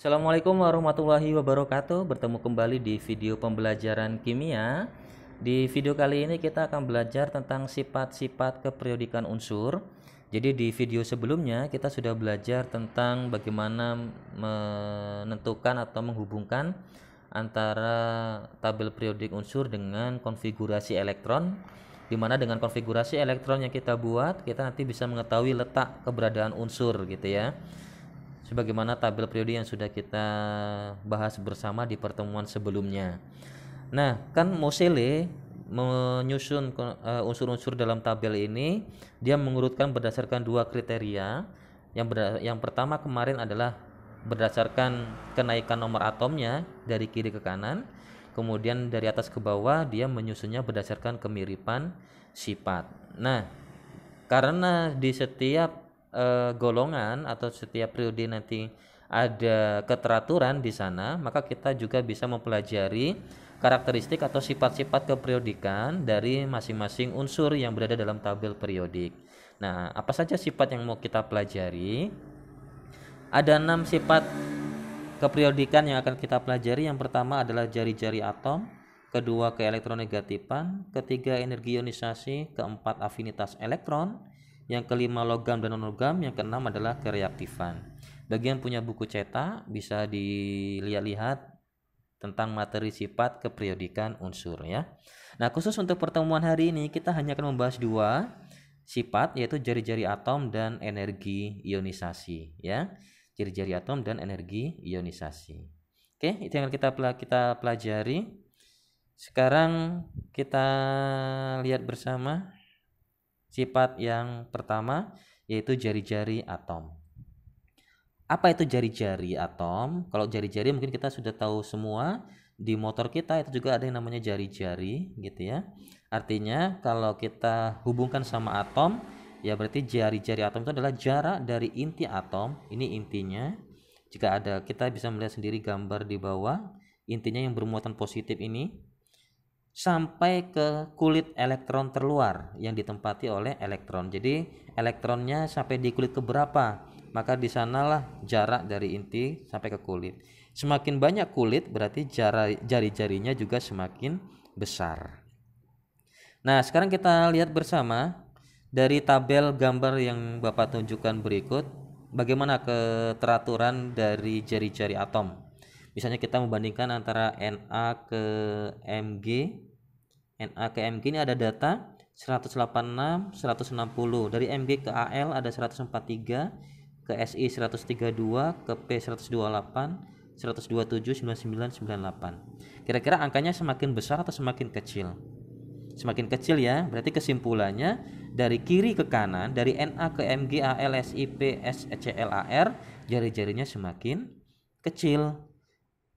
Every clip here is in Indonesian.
Assalamualaikum warahmatullahi wabarakatuh. Bertemu kembali di video pembelajaran kimia. Di video kali ini kita akan belajar tentang sifat-sifat keperiodikan unsur. Jadi di video sebelumnya kita sudah belajar tentang bagaimana menentukan atau menghubungkan antara tabel periodik unsur dengan konfigurasi elektron, di mana dengan konfigurasi elektron yang kita buat kita nanti bisa mengetahui letak keberadaan unsur gitu ya, sebagaimana tabel periode yang sudah kita bahas bersama di pertemuan sebelumnya. Nah, kan Moseley menyusun unsur-unsur dalam tabel ini, dia mengurutkan berdasarkan dua kriteria. Yang pertama kemarin adalah berdasarkan kenaikan nomor atomnya dari kiri ke kanan. Kemudian dari atas ke bawah dia menyusunnya berdasarkan kemiripan sifat. Nah, karena di setiap golongan atau setiap periode nanti ada keteraturan di sana, maka kita juga bisa mempelajari karakteristik atau sifat-sifat keperiodikan dari masing-masing unsur yang berada dalam tabel periodik. Nah, apa saja sifat yang mau kita pelajari? Ada 6 sifat keperiodikan yang akan kita pelajari. Yang pertama adalah jari-jari atom, kedua keelektronegatifan, ketiga energi ionisasi, keempat afinitas elektron, yang kelima logam dan non-logam, yang keenam adalah kereaktifan. Bagi yang punya buku cetak bisa dilihat-lihat tentang materi sifat keperiodikan unsur ya. Nah, khusus untuk pertemuan hari ini kita hanya akan membahas dua sifat, yaitu jari-jari atom dan energi ionisasi ya. Jari-jari atom dan energi ionisasi. Oke, itu yang kita pelajari. Sekarang kita lihat bersama sifat yang pertama, yaitu jari-jari atom. Apa itu jari-jari atom? Kalau jari-jari mungkin kita sudah tahu semua, di motor kita itu juga ada yang namanya jari-jari gitu ya. Artinya kalau kita hubungkan sama atom, ya berarti jari-jari atom itu adalah jarak dari inti atom, ini intinya. Jika ada, kita bisa melihat sendiri gambar di bawah, intinya yang bermuatan positif ini sampai ke kulit elektron terluar yang ditempati oleh elektron. Jadi elektronnya sampai di kulit keberapa, maka di sanalah jarak dari inti sampai ke kulit. Semakin banyak kulit berarti jari-jarinya juga semakin besar. Nah, sekarang kita lihat bersama dari tabel gambar yang Bapak tunjukkan berikut, bagaimana keteraturan dari jari-jari atom. Misalnya kita membandingkan antara Na ke Mg. Na ke Mg ini ada data 186, 160. Dari Mg ke Al ada 143, ke Si 132, ke P 128, 127, 99, 98. Kira-kira angkanya semakin besar atau semakin kecil? Semakin kecil ya. Berarti kesimpulannya dari kiri ke kanan, dari Na ke Mg, Al, Si, P, S, Cl, Ar, jari-jarinya semakin kecil.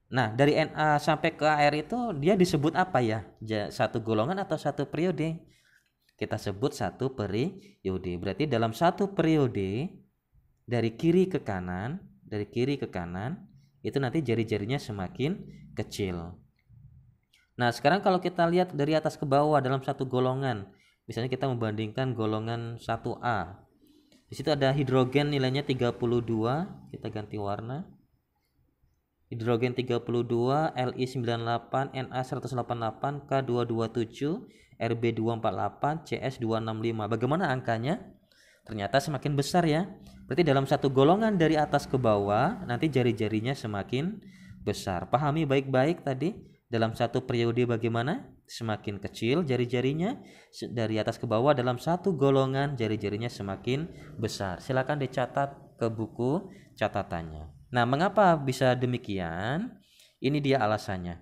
Nah, dari Na sampai ke Ar itu dia disebut apa ya? Satu golongan atau satu periode? Kita sebut satu periode. Berarti dalam satu periode dari kiri ke kanan, itu nanti jari-jarinya semakin kecil. Nah, sekarang kalau kita lihat dari atas ke bawah dalam satu golongan, misalnya kita membandingkan golongan 1A. Di situ ada hidrogen nilainya 32, kita ganti warna. Hidrogen 32, Li 98, Na 188, K 227, Rb 248, Cs 265. Bagaimana angkanya? Ternyata semakin besar ya. Berarti dalam satu golongan dari atas ke bawah nanti jari-jarinya semakin besar. Pahami baik-baik tadi, dalam satu periode bagaimana? Semakin kecil jari-jarinya, dari atas ke bawah dalam satu golongan jari-jarinya semakin besar. Silakan dicatat ke buku catatannya. Nah, mengapa bisa demikian? Ini dia alasannya.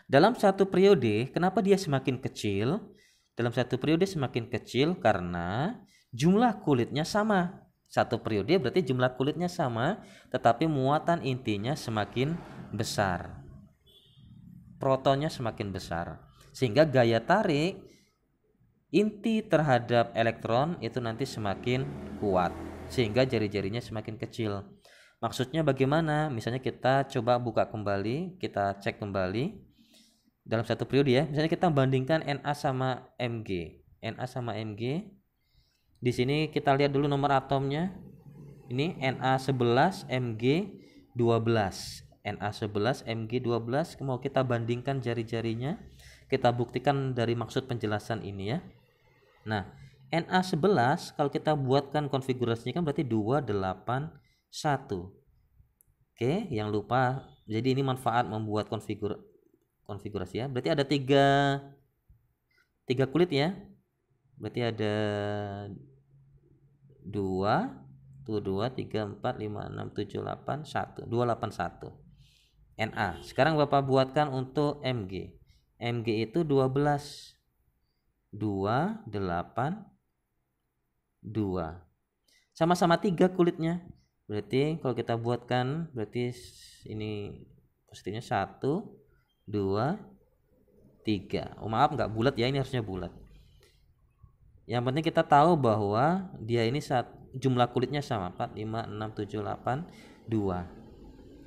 Dalam satu periode, kenapa dia semakin kecil? Dalam satu periode semakin kecil karena jumlah kulitnya sama. Satu periode berarti jumlah kulitnya sama, tetapi muatan intinya semakin besar. Protonnya semakin besar. Sehingga gaya tarik inti terhadap elektron itu nanti semakin kuat. Sehingga jari-jarinya semakin kecil. Maksudnya bagaimana? Misalnya kita coba buka kembali, kita cek kembali dalam satu periode ya. Misalnya kita bandingkan Na sama Mg. Na sama Mg. Di sini kita lihat dulu nomor atomnya. Ini Na11, Mg Na11, Mg12. Mau kita bandingkan jari-jarinya, kita buktikan dari maksud penjelasan ini ya. Nah, Na11 kalau kita buatkan konfigurasinya kan berarti 281. Oke, yang lupa, jadi ini manfaat membuat konfigurasi ya. Berarti ada tiga kulit ya. Berarti ada 2, 3, 4, 5, 6, 7, 8, 1, 281 Na. Sekarang Bapak buatkan untuk Mg. Mg itu 12, 2, 8, 2. Sama-sama 3 kulitnya. Berarti kalau kita buatkan, berarti ini positifnya 1, 2, 3. Oh maaf, nggak bulat ya, ini harusnya bulat. Yang penting kita tahu bahwa dia ini jumlah kulitnya sama, 4, 5, 6, 7, 8, 2.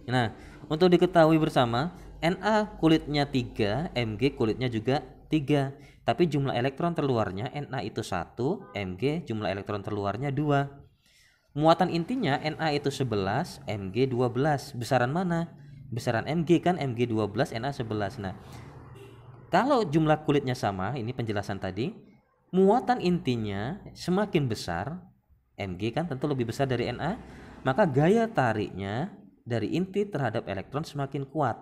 Nah, untuk diketahui bersama, Na kulitnya 3, Mg kulitnya juga 3. Tapi jumlah elektron terluarnya Na itu 1, Mg jumlah elektron terluarnya 2. Muatan intinya Na itu 11, Mg 12. Besaran mana? Besaran Mg kan, Mg 12, Na 11. Nah, kalau jumlah kulitnya sama, ini penjelasan tadi, muatan intinya semakin besar, Mg kan tentu lebih besar dari Na, maka gaya tariknya dari inti terhadap elektron semakin kuat.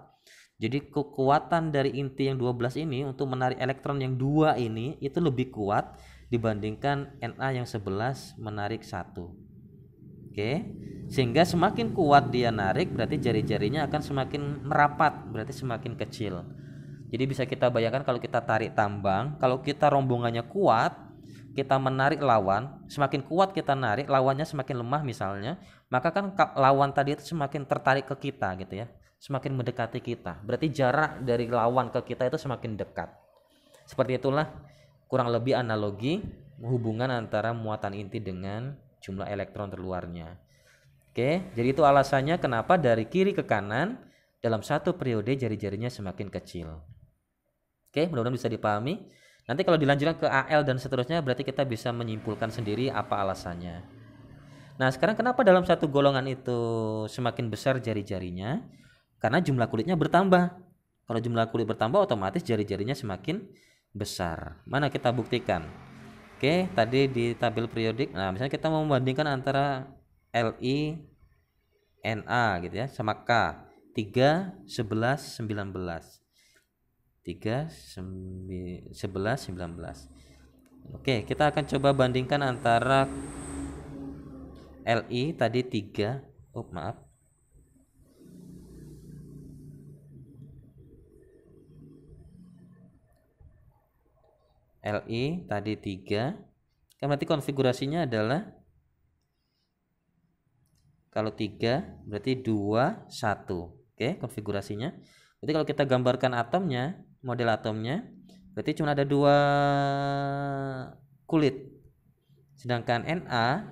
Jadi kekuatan dari inti yang 12 ini untuk menarik elektron yang 2 ini itu lebih kuat dibandingkan Na yang 11 menarik 1. Oke, sehingga semakin kuat dia narik, berarti jari-jarinya akan semakin merapat, berarti semakin kecil. Jadi bisa kita bayangkan kalau kita tarik tambang, kalau kita rombongannya kuat, kita menarik lawan, semakin kuat kita narik, lawannya semakin lemah misalnya, maka kan lawan tadi itu semakin tertarik ke kita gitu ya, semakin mendekati kita. Berarti jarak dari lawan ke kita itu semakin dekat. Seperti itulah kurang lebih analogi hubungan antara muatan inti dengan jumlah elektron terluarnya. Oke, jadi itu alasannya kenapa dari kiri ke kanan dalam satu periode jari-jarinya semakin kecil. Oke, mudah-mudahan bisa dipahami. Nanti kalau dilanjutkan ke Al dan seterusnya, berarti kita bisa menyimpulkan sendiri apa alasannya. Nah, sekarang kenapa dalam satu golongan itu semakin besar jari-jarinya? Karena jumlah kulitnya bertambah. Kalau jumlah kulit bertambah, otomatis jari-jarinya semakin besar. Mana kita buktikan? Oke, tadi di tabel periodik. Nah, misalnya kita mau membandingkan antara Li Na gitu ya sama K 3, 11, 19. 3, 11, 19. Oke, kita akan coba bandingkan antara Li tadi 3. Li tadi 3. Kan berarti konfigurasinya adalah kalau 3 berarti 2, 1. Oke, konfigurasinya. Berarti kalau kita gambarkan atomnya, model atomnya, berarti cuma ada 2 kulit. Sedangkan Na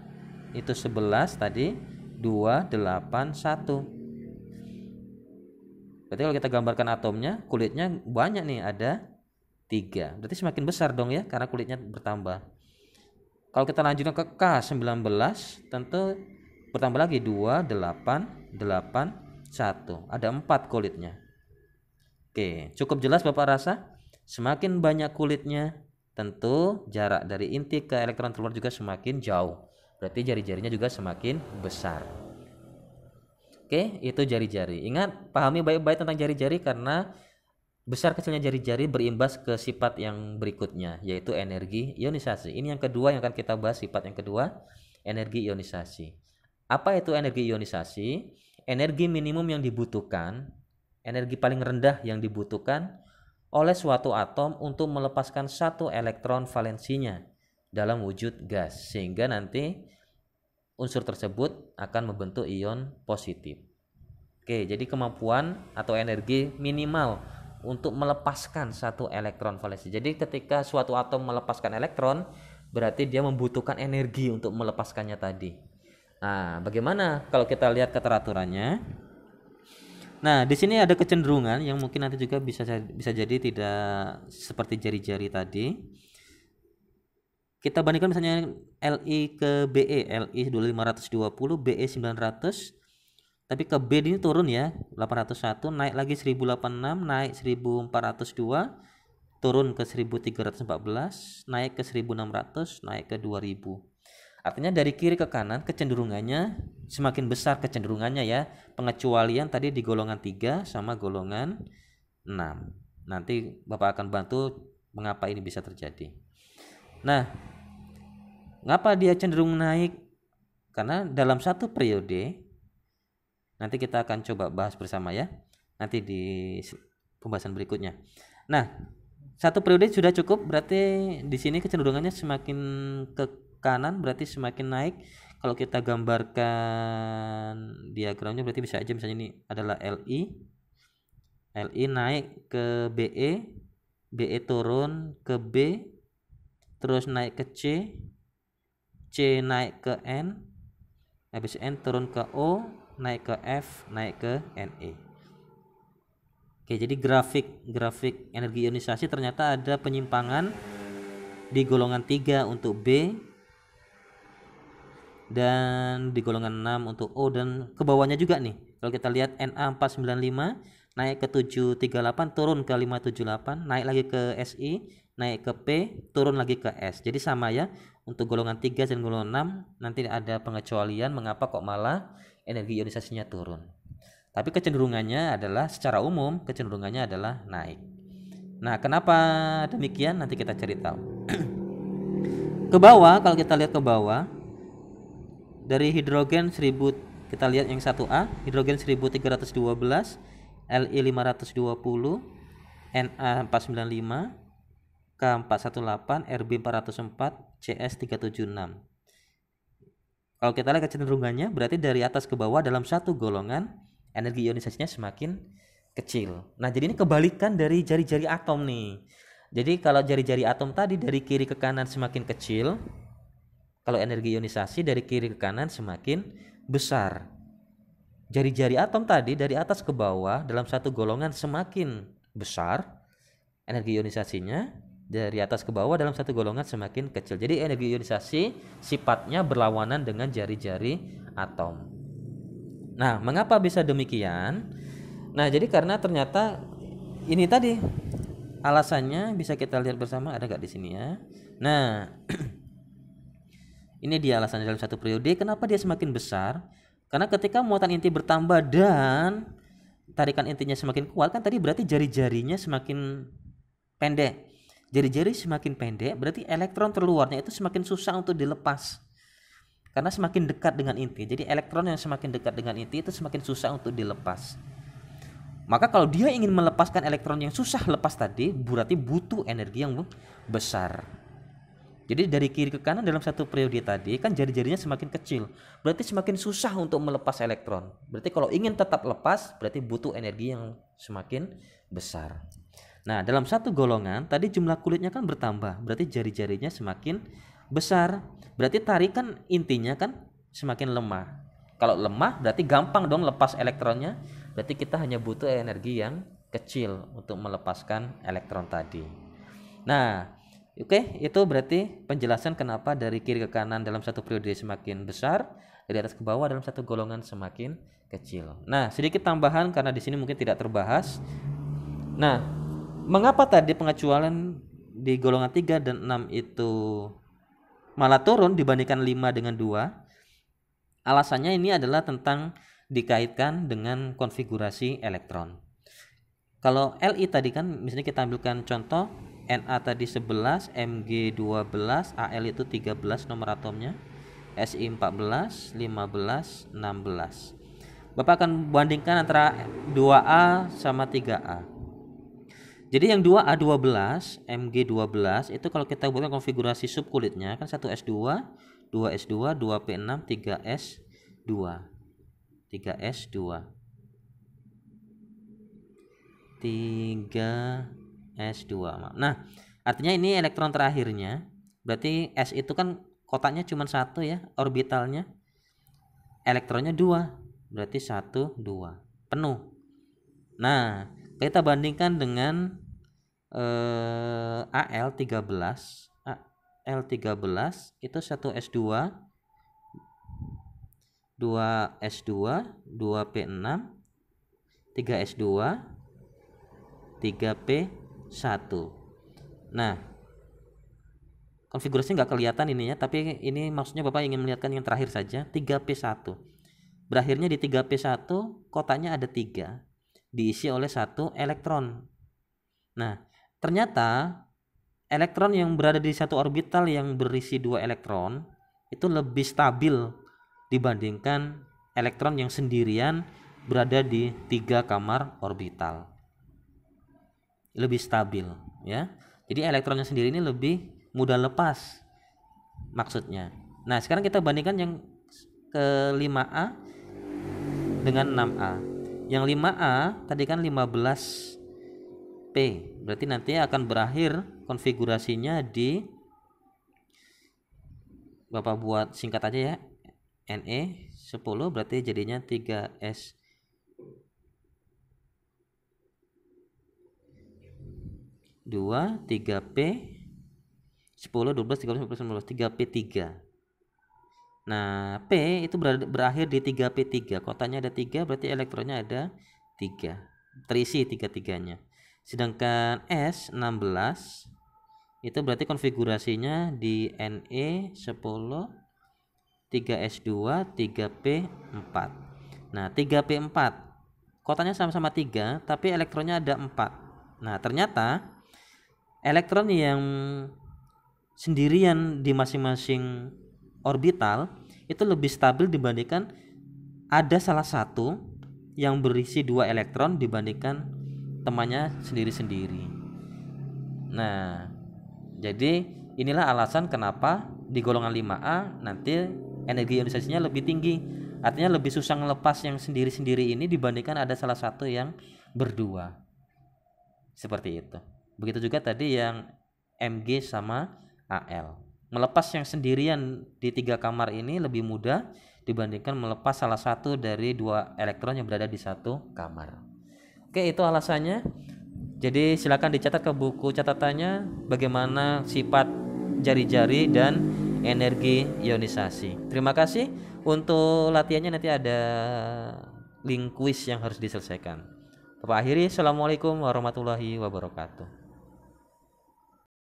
itu 11 tadi, 2, 8, 1. Berarti kalau kita gambarkan atomnya, kulitnya banyak nih, ada 3. Berarti semakin besar dong ya, karena kulitnya bertambah. Kalau kita lanjutkan ke K19, tentu bertambah lagi 2, 8, 8, 1. Ada 4 kulitnya. Oke, cukup jelas Bapak rasa? Semakin banyak kulitnya, tentu jarak dari inti ke elektron terluar juga semakin jauh. Berarti jari-jarinya juga semakin besar. Oke, itu jari-jari. Ingat, pahami baik-baik tentang jari-jari karena besar kecilnya jari-jari berimbas ke sifat yang berikutnya, yaitu energi ionisasi. Ini yang kedua yang akan kita bahas, sifat yang kedua, energi ionisasi. Apa itu energi ionisasi? Energi minimum yang dibutuhkan, energi paling rendah yang dibutuhkan oleh suatu atom untuk melepaskan satu elektron valensinya dalam wujud gas, sehingga nanti unsur tersebut akan membentuk ion positif. Oke, jadi kemampuan atau energi minimal untuk melepaskan satu elektron valensi. Jadi ketika suatu atom melepaskan elektron, berarti dia membutuhkan energi untuk melepaskannya tadi. Nah, bagaimana kalau kita lihat keteraturannya? Nah, di sini ada kecenderungan yang mungkin nanti juga bisa jadi tidak seperti jari-jari tadi. Kita bandingkan misalnya Li ke Be, Li 2520, Be 900. Tapi ke B ini turun ya, 801, naik lagi 1086, naik 1402, turun ke 1314, naik ke 1600, naik ke 2000. Artinya dari kiri ke kanan kecenderungannya semakin besar kecenderungannya ya. Pengecualian tadi di golongan 3 sama golongan 6. Nanti Bapak akan bantu mengapa ini bisa terjadi. Nah, ngapa dia cenderung naik? Karena dalam satu periode, nanti kita akan coba bahas bersama ya, nanti di pembahasan berikutnya. Nah, satu periode sudah cukup, berarti di sini kecenderungannya semakin ke kanan, berarti semakin naik. Kalau kita gambarkan diagramnya berarti bisa aja misalnya ini adalah LI naik ke BE turun ke B, terus naik ke C naik ke N, habis N turun ke O, naik ke F, naik ke NE. Oke, jadi grafik energi ionisasi ternyata ada penyimpangan di golongan 3 untuk B dan di golongan 6 untuk O, dan ke bawahnya juga nih. Kalau kita lihat Na495 naik ke 738, turun ke 578, naik lagi ke Si, naik ke P, turun lagi ke S. Jadi sama ya, untuk golongan 3 dan golongan 6 nanti ada pengecualian mengapa kok malah energi ionisasinya turun. Tapi kecenderungannya adalah secara umum kecenderungannya adalah naik. Nah, kenapa demikian nanti kita cari tahu. Ke bawah, kalau kita lihat ke bawah, dari hidrogen 1000, kita lihat yang 1A, hidrogen 1312, Li 520, Na495, K418, Rb 404, Cs 376. Kalau kita lihat kecenderungannya berarti dari atas ke bawah dalam satu golongan energi ionisasinya semakin kecil. Nah, jadi ini kebalikan dari jari-jari atom nih. Jadi kalau jari-jari atom tadi dari kiri ke kanan semakin kecil, kalau energi ionisasi dari kiri ke kanan semakin besar. Jari-jari atom tadi dari atas ke bawah dalam satu golongan semakin besar, energi ionisasinya dari atas ke bawah dalam satu golongan semakin kecil. Jadi energi ionisasi sifatnya berlawanan dengan jari-jari atom. Nah, mengapa bisa demikian? Nah, jadi karena ternyata ini tadi alasannya bisa kita lihat bersama, ada nggak di sini ya? Nah, ini dia alasannya dalam satu periode kenapa dia semakin besar. Karena ketika muatan inti bertambah dan tarikan intinya semakin kuat, kan tadi berarti jari-jarinya semakin pendek. Jari-jari semakin pendek berarti elektron terluarnya itu semakin susah untuk dilepas. Karena semakin dekat dengan inti. Jadi elektron yang semakin dekat dengan inti itu semakin susah untuk dilepas. Maka kalau dia ingin melepaskan elektron yang susah lepas tadi, berarti butuh energi yang besar. Jadi dari kiri ke kanan dalam satu periode tadi kan jari-jarinya semakin kecil, berarti semakin susah untuk melepas elektron. Berarti kalau ingin tetap lepas berarti butuh energi yang semakin besar. Nah, dalam satu golongan tadi jumlah kulitnya kan bertambah, berarti jari-jarinya semakin besar. Berarti tarikan intinya kan semakin lemah. Kalau lemah berarti gampang dong lepas elektronnya. Berarti kita hanya butuh energi yang kecil untuk melepaskan elektron tadi. Nah, oke, itu berarti penjelasan kenapa dari kiri ke kanan dalam satu periode semakin besar, dari atas ke bawah dalam satu golongan semakin kecil. Nah, sedikit tambahan karena di sini mungkin tidak terbahas. Nah, mengapa tadi pengecualian di golongan 3 dan 6 itu malah turun dibandingkan 5 dengan 2? Alasannya ini adalah tentang dikaitkan dengan konfigurasi elektron. Kalau Li tadi kan misalnya kita ambilkan contoh Na tadi 11, Mg 12, Al itu 13 nomor atomnya, Si 14, 15, 16. Bapak akan bandingkan antara 2A sama 3A. Jadi yang 2A 12, Mg 12 itu kalau kita buatkan konfigurasi subkulitnya kan 1S2, 2S2, 2P6, 3S2. 3S2. 3S2. Nah, artinya ini elektron terakhirnya. Berarti S itu kan kotaknya cuma satu ya, orbitalnya. Elektronnya 2. Berarti 1, 2. Penuh. Nah, kita bandingkan dengan Al13. Al13 itu 1S2 2s2, 2p6, 3s2, 3p1. Nah, konfigurasinya nggak kelihatan ininya, tapi ini maksudnya Bapak ingin melihatkan yang terakhir saja, 3p1. Berakhirnya di 3p1, kotaknya ada 3, diisi oleh 1 elektron. Nah, ternyata elektron yang berada di satu orbital yang berisi 2 elektron itu lebih stabil dibandingkan elektron yang sendirian berada di 3 kamar orbital. Lebih stabil, ya. Jadi elektronnya sendiri ini lebih mudah lepas maksudnya. Nah, sekarang kita bandingkan yang ke 5A dengan 6A. Yang 5A tadi kan 15P, berarti nanti akan berakhir konfigurasinya di, Bapak buat singkat aja ya, Ne 10, berarti jadinya 3s 2, 3p 10, 12, 13, 14, 15, 3p3. Nah, P itu berakhir di 3p3. Kotaknya ada 3, berarti elektronnya ada 3. Terisi 3-3-nya. Sedangkan S 16 itu berarti konfigurasinya di Ne 10, 3s2, 3p4. Nah, 3p4 kotaknya sama-sama 3, tapi elektronnya ada 4. Nah, ternyata elektron yang sendirian di masing-masing orbital itu lebih stabil dibandingkan ada salah satu yang berisi 2 elektron dibandingkan temannya sendiri-sendiri. Nah, jadi inilah alasan kenapa di golongan 5A nanti energi ionisasinya lebih tinggi. Artinya lebih susah ngelepas yang sendiri-sendiri ini dibandingkan ada salah satu yang berdua. Seperti itu. Begitu juga tadi yang Mg sama Al. Melepas yang sendirian di 3 kamar ini lebih mudah dibandingkan melepas salah satu dari 2 elektron yang berada di 1 kamar. Oke, itu alasannya. Jadi silakan dicatat ke buku catatannya bagaimana sifat jari-jari dan energi ionisasi. Terima kasih. Untuk latihannya nanti ada link kuis yang harus diselesaikan. Bapak akhiri, Assalamualaikum warahmatullahi wabarakatuh.